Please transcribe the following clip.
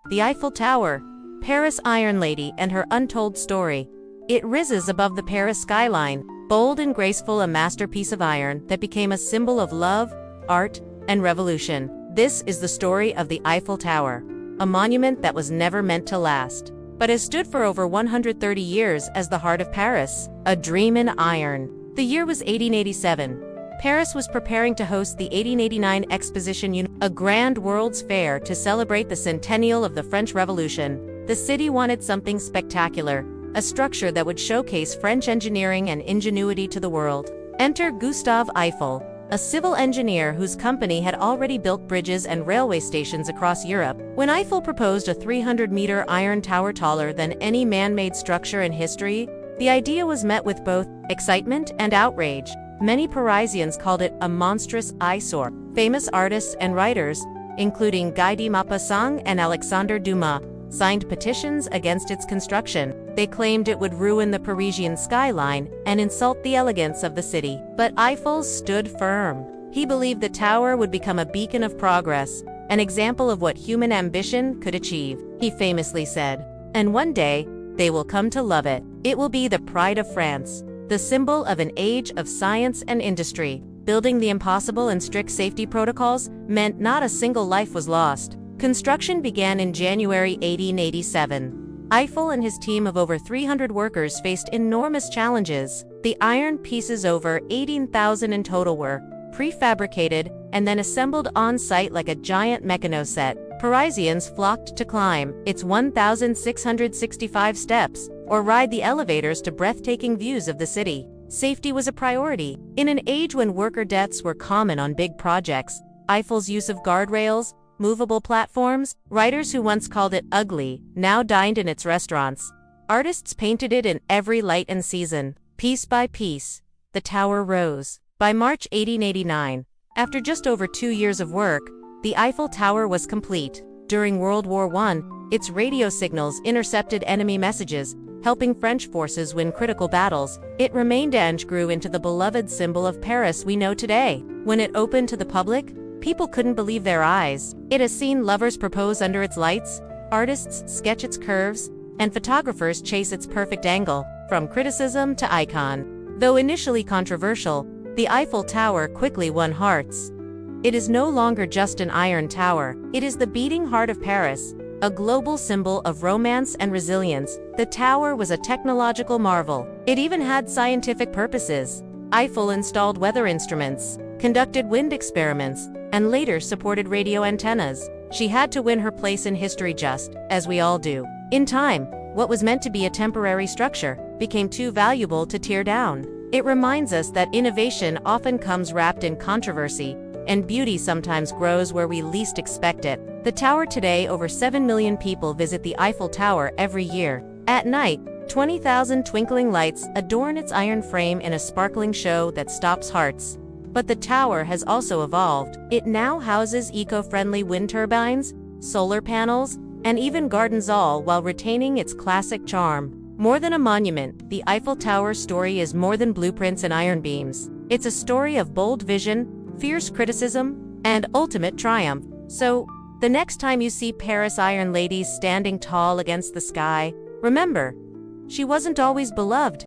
The Eiffel Tower, Paris Iron Lady and her untold story. It rises above the Paris skyline, bold and graceful, a masterpiece of iron that became a symbol of love, art, and revolution. This is the story of the Eiffel Tower, a monument that was never meant to last, but has stood for over 130 years as the heart of Paris, a dream in iron. The year was 1887. Paris was preparing to host the 1889 Exposition, a grand World's Fair to celebrate the centennial of the French Revolution. The city wanted something spectacular, a structure that would showcase French engineering and ingenuity to the world. Enter Gustave Eiffel, a civil engineer whose company had already built bridges and railway stations across Europe. When Eiffel proposed a 300-meter iron tower taller than any man-made structure in history, the idea was met with both excitement and outrage. Many Parisians called it a monstrous eyesore. Famous artists and writers, including Guy de Maupassant and Alexandre Dumas, signed petitions against its construction. They claimed it would ruin the Parisian skyline and insult the elegance of the city. But Eiffel stood firm. He believed the tower would become a beacon of progress, an example of what human ambition could achieve. He famously said, "And one day, they will come to love it. It will be the pride of France, the symbol of an age of science and industry." Building the impossible and strict safety protocols meant not a single life was lost. Construction began in January 1887. Eiffel and his team of over 300 workers faced enormous challenges. The iron pieces, over 18,000 in total, were prefabricated and then assembled on-site like a giant mechano set. Parisians flocked to climb its 1,665 steps or ride the elevators to breathtaking views of the city. Safety was a priority. In an age when worker deaths were common on big projects, Eiffel's use of guardrails, movable platforms, writers who once called it ugly now dined in its restaurants. Artists painted it in every light and season. Piece by piece, the tower rose. By March 1889, after just over 2 years of work, the Eiffel Tower was complete. During World War I, its radio signals intercepted enemy messages, helping French forces win critical battles. It remained and grew into the beloved symbol of Paris we know today. When it opened to the public, people couldn't believe their eyes. It has seen lovers propose under its lights, artists sketch its curves, and photographers chase its perfect angle. From criticism to icon. Though initially controversial, the Eiffel Tower quickly won hearts. It is no longer just an iron tower. It is the beating heart of Paris, a global symbol of romance and resilience. The tower was a technological marvel. It even had scientific purposes. Eiffel installed weather instruments, conducted wind experiments, and later supported radio antennas. She had to win her place in history, just as we all do. In time, what was meant to be a temporary structure became too valuable to tear down. It reminds us that innovation often comes wrapped in controversy, and beauty sometimes grows where we least expect it. The tower today, over 7 million people visit the Eiffel Tower every year. At night, 20,000 twinkling lights adorn its iron frame in a sparkling show that stops hearts. But the tower has also evolved. It now houses eco-friendly wind turbines, solar panels, and even gardens, all while retaining its classic charm. More than a monument, the Eiffel Tower story is more than blueprints and iron beams. It's a story of bold vision, fierce criticism, and ultimate triumph. So, the next time you see Paris Iron Ladies standing tall against the sky, remember, she wasn't always beloved.